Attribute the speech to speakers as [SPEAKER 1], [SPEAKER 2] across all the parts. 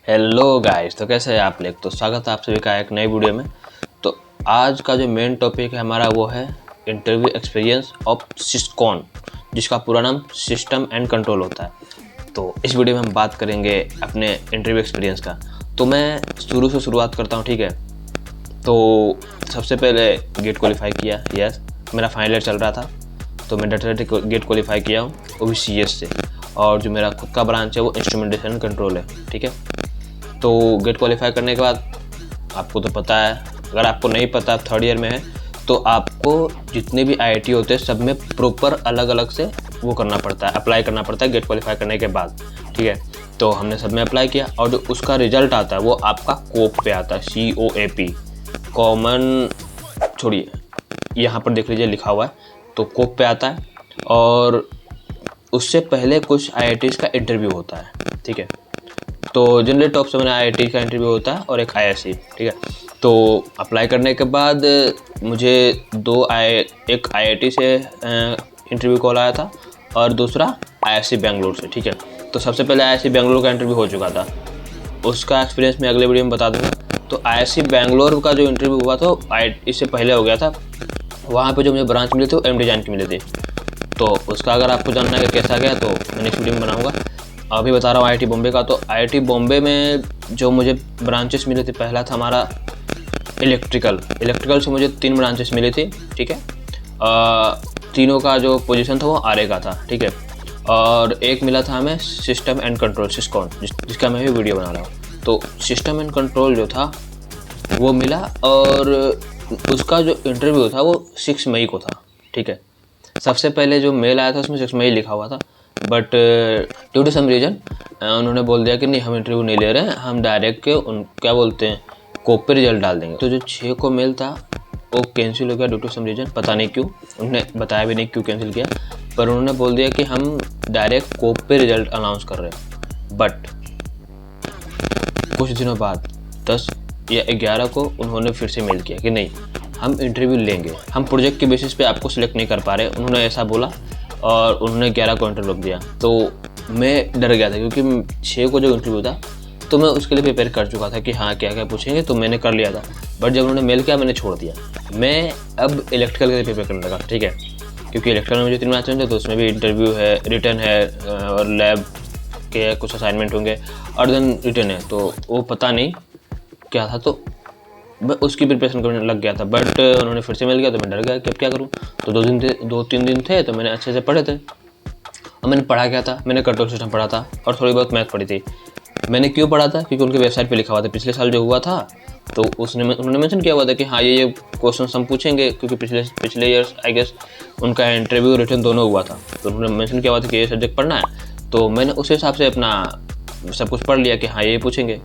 [SPEAKER 1] Hello guys, तो कैसे हैं आप लोग। तो स्वागत है आप सभी का एक नई वीडियो में। तो आज का जो मेन टॉपिक है हमारा वो है इंटरव्यू एक्सपीरियंस ऑफ सिस्कॉन, जिसका पूरा नाम सिस्टम एंड कंट्रोल होता है। तो इस वीडियो में हम बात करेंगे अपने इंटरव्यू एक्सपीरियंस का। तो मैं शुरू से शुरुआत करता हूँ, ठीक है। तो सबसे पहले गेट क्वालिफाई किया, यस मेरा फाइनल ईयर चल रहा था, तो मैं डाटा गेट क्वालिफाई किया हूँ, वो भी CS से। और जो मेरा खुद का ब्रांच है वो इंस्ट्रूमेंटेशन कंट्रोल है, ठीक है। तो गेट क्वालिफाई करने के बाद आपको तो पता है, अगर आपको नहीं पता, आप थर्ड ईयर में है, तो आपको जितने भी IIT होते हैं सब में प्रॉपर अलग अलग से वो करना पड़ता है, अप्लाई करना पड़ता है गेट क्वालिफाई करने के बाद, ठीक है। तो हमने सब में अप्लाई किया और जो उसका रिजल्ट आता है वो आपका कोप पे आता है, COAP, कॉमन, छोड़िए यहाँ पर देख लीजिए लिखा हुआ है, तो कोप पे आता है। और उससे पहले कुछ IITs का इंटरव्यू होता है, ठीक है। तो जनरली टॉप 7 IIT का इंटरव्यू होता है और एक IISc, ठीक है। तो अप्लाई करने के बाद मुझे एक IIT से इंटरव्यू कॉल आया था और दूसरा IISc बेंगलोर से, ठीक है। तो सबसे पहले IISc बेंगलोर का इंटरव्यू हो चुका था, उसका एक्सपीरियंस मैं अगले वीडियो में बता दूँगा। तो IISc बेंगलोर का जो इंटरव्यू हुआ था इससे पहले हो गया था। वहाँ पे जो मुझे ब्रांच मिली थी वो M डिज़ाइन की मिली थी। तो उसका अगर आपको जानना है कि कैसा गया तो मैं नेक्स्ट वीडियो में बनाऊँगा। अभी बता रहा हूँ IIT बॉम्बे का। तो IIT बॉम्बे में जो मुझे ब्रांचेस मिले थे, पहला था हमारा इलेक्ट्रिकल से मुझे 3 ब्रांचेस मिली थी, ठीक है। तीनों का जो पोजीशन था वो RA का था, ठीक है। और एक मिला था हमें सिस्टम एंड कंट्रोल, सिस्कॉन, जिसका मैं भी वीडियो बना रहा हूँ। तो सिस्टम एंड कंट्रोल जो था वो मिला और उसका जो इंटरव्यू था वो 6 मई को था, ठीक है। सबसे पहले जो मेल आया था उसमें 6 मई लिखा हुआ था, but due to some reason उन्होंने बोल दिया कि नहीं, हम इंटरव्यू नहीं ले रहे हैं, हम डायरेक्ट क्या बोलते हैं, कोप पे रिजल्ट डाल देंगे। तो जो 6 को मेल था वो कैंसिल हो गया ड्यू टू सम रीज़न, पता नहीं क्यों, उन्होंने बताया भी नहीं क्यों कैंसिल किया, पर उन्होंने बोल दिया कि हम डायरेक्ट कोप पे रिजल्ट अनाउंस कर रहे हैं। बट कुछ दिनों बाद 10 या 11 को उन्होंने फिर से मेल किया कि नहीं, हम इंटरव्यू लेंगे, हम प्रोजेक्ट के बेसिस पे आपको सिलेक्ट नहीं कर पा रहे, उन्होंने ऐसा बोला। और उन्होंने 11 को इंटरव्यू दिया। तो मैं डर गया था क्योंकि 6 को जो इंटरव्यू था तो मैं उसके लिए प्रिपेयर कर चुका था कि हाँ क्या क्या पूछेंगे, तो मैंने कर लिया था। बट जब उन्होंने मेल किया मैंने छोड़ दिया, मैं अब इलेक्ट्रिकल के लिए प्रिपेयर करने लगा, ठीक है। क्योंकि इलेक्ट्रिकल में मुझे 3 मैच थे, तो उसमें भी इंटरव्यू है, रिटर्न है और लैब के कुछ असाइनमेंट होंगे और देन रिटर्न है। तो वो पता नहीं क्या था, तो मैं उसकी प्रिपरेशन करने लग गया था। बट उन्होंने फिर से मिल गया तो मैं डर गया कि अब क्या करूँ। तो 2-3 दिन थे तो मैंने अच्छे से पढ़े थे और मैंने पढ़ा क्या था, मैंने कंट्रोल सिस्टम पढ़ा था और थोड़ी बहुत मैथ पढ़ी थी। मैंने क्यों पढ़ा था, क्योंकि उनकी वेबसाइट पे लिखा हुआ था पिछले साल जो हुआ था, तो उन्होंने मेंशन किया हुआ था कि हाँ ये क्वेश्चन हम पूछेंगे, क्योंकि पिछले ईयर्स आई गेस उनका इंटरव्यू रिटर्न दोनों हुआ था। तो उन्होंने मेंशन किया हुआ था कि ये सब्जेक्ट पढ़ना है, तो मैंने उस हिसाब से अपना सब कुछ पढ़ लिया कि हाँ ये पूछेंगे,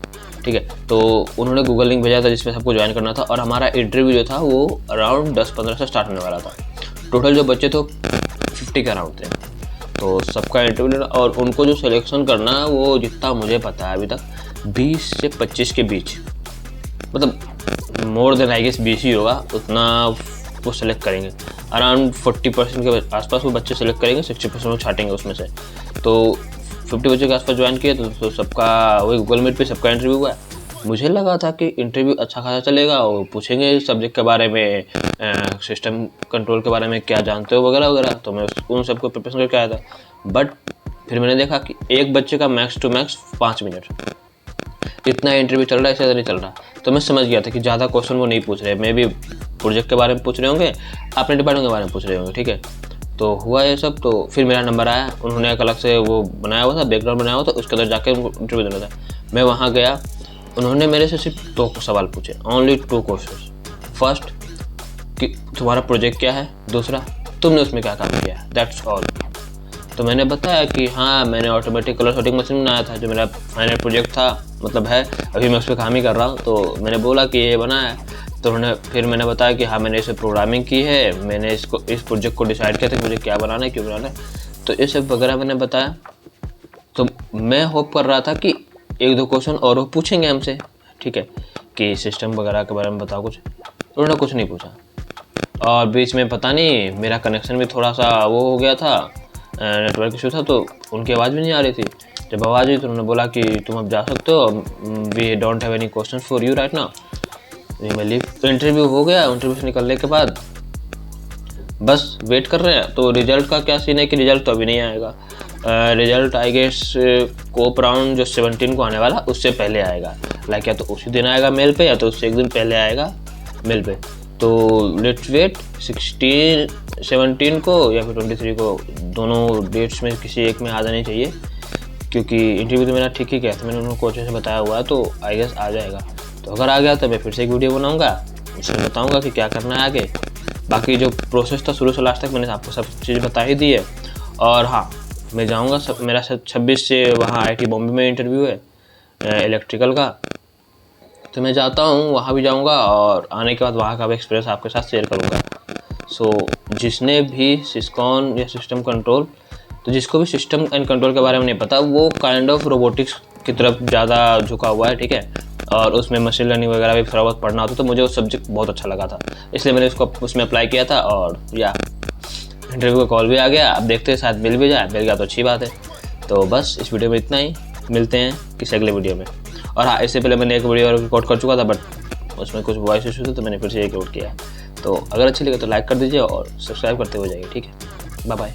[SPEAKER 1] ठीक है। तो उन्होंने गूगल लिंक भेजा था जिसमें सबको ज्वाइन करना था और हमारा इंटरव्यू जो था वो अराउंड 10-15 से स्टार्ट होने वाला था। टोटल जो बच्चे थे 50 के अराउंड थे, तो सबका इंटरव्यू। और उनको जो सिलेक्शन करना वो जितना मुझे पता है अभी तक 20 से 25 के बीच, मतलब मोर देन आई गेस 20 ही होगा, उतना वो सेलेक्ट करेंगे। अराउंड 40% के आसपास वो बच्चे सेलेक्ट करेंगे, 60% वो छाटेंगे उसमें से। तो 50 बच्चों के आसपास ज्वाइन किए तो सबका वही गूगल मीट पे सबका इंटरव्यू हुआ। मुझे लगा था कि इंटरव्यू अच्छा खासा चलेगा और पूछेंगे सब्जेक्ट के बारे में, सिस्टम कंट्रोल के बारे में क्या जानते हो वगैरह वगैरह, तो मैं उन सबको प्रिपरेशन करके आया था। बट फिर मैंने देखा कि एक बच्चे का मैक्स टू मैक्स 5 मिनट, इतना इंटरव्यू चल रहा है, इससे नहीं चल रहा। तो मैं समझ गया था कि ज़्यादा क्वेश्चन वो नहीं पूछ रहे, मे भी प्रोजेक्ट के बारे में पूछ रहे होंगे, अपने डिपार्टमेंट के बारे में पूछ रहे होंगे, ठीक है। तो हुआ ये सब। तो फिर मेरा नंबर आया, उन्होंने एक अलग से वो बनाया हुआ था, बैकग्राउंड बनाया हुआ था, उसके अंदर जाके उनको इंटरव्यू देना था। मैं वहाँ गया, उन्होंने मेरे से सिर्फ 2 सवाल पूछे, ओनली 2 क्वेश्चन। फर्स्ट कि तुम्हारा प्रोजेक्ट क्या है, दूसरा तुमने उसमें क्या काम किया है, दैट्स ऑल। तो मैंने बताया कि हाँ मैंने ऑटोमेटिक कलर सॉर्टिंग मशीन बनाया था, जो मेरा फाइनल प्रोजेक्ट था, मतलब है अभी मैं उस पर काम ही कर रहा हूँ। तो मैंने बोला कि ये बनाया है, तो फिर मैंने बताया कि हाँ मैंने इसे प्रोग्रामिंग की है, मैंने इस प्रोजेक्ट को डिसाइड किया था कि मुझे क्या बनाना है, क्यों बनाना है, तो ये सब वगैरह मैंने बताया। तो मैं होप कर रहा था कि 1-2 क्वेश्चन और वो पूछेंगे हमसे, ठीक है, कि सिस्टम वगैरह के बारे में बताओ कुछ। उन्होंने कुछ नहीं पूछा और बीच में पता नहीं मेरा कनेक्शन भी थोड़ा सा वो हो गया था, नेटवर्क इशू था, तो उनकी आवाज़ भी नहीं आ रही थी। जब आवाज़ आई तो उन्होंने बोला कि तुम अब जा सकते हो, we don't have any question for you right now. मैं लीव। तो इंटरव्यू हो गया। इंटरव्यू से निकलने के बाद बस वेट कर रहे हैं। तो रिजल्ट का क्या सीन है कि रिजल्ट तो अभी नहीं आएगा। रिजल्ट आई गेस कोप राउंड जो 17 को आने वाला उससे पहले आएगा। लाइक या तो उसी दिन आएगा मेल पे या तो उससे एक दिन पहले आएगा मेल पे। तो लेट्स वेट 17 को या फिर 23 को, दोनों डेट्स में किसी एक में आ जानी चाहिए, क्योंकि इंटरव्यू तो मेरा ठीक ही गया था, मैंने उनको अच्छे से बताया हुआ है, तो आई गेस आ जाएगा। तो अगर आ गया तो मैं फिर से एक वीडियो बनाऊंगा, उसमें बताऊंगा कि क्या करना है आगे। बाकी जो प्रोसेस था शुरू से लास्ट तक मैंने आपको सब चीज़ बता ही दी है। और हाँ, मैं जाऊंगा, मेरा 26 से वहाँ IIT बॉम्बे में इंटरव्यू है इलेक्ट्रिकल का, तो मैं जाता हूँ, वहाँ भी जाऊँगा और आने के बाद वहाँ का भी एक्सपीरियंस आपके साथ शेयर करूँगा। सो जिसने भी सिस्कॉन या सिस्टम कंट्रोल, तो जिसको भी सिस्टम एंड कंट्रोल के बारे में नहीं पता, वो काइंड ऑफ रोबोटिक्स की तरफ ज़्यादा झुका हुआ है, ठीक है। और उसमें मशीन लर्निंग वगैरह भी थोड़ा बहुत पढ़ना होता, तो मुझे वो सब्जेक्ट बहुत अच्छा लगा था, इसलिए मैंने उसको उसमें अप्लाई किया था। और या इंटरव्यू का कॉल भी आ गया, अब देखते हैं शायद मिल भी जाए, मिल गया तो अच्छी बात है। तो बस इस वीडियो में इतना ही, मिलते हैं किसी अगले वीडियो में। और हाँ, इससे पहले मैंने एक वीडियो रिकॉर्ड कर चुका था, बट उसमें कुछ वॉइस इशू थे, तो मैंने फिर से रिकॉर्ड किया। तो अगर अच्छी लगे तो लाइक कर दीजिए और सब्सक्राइब करते हुए जाइए, ठीक है। Bye bye.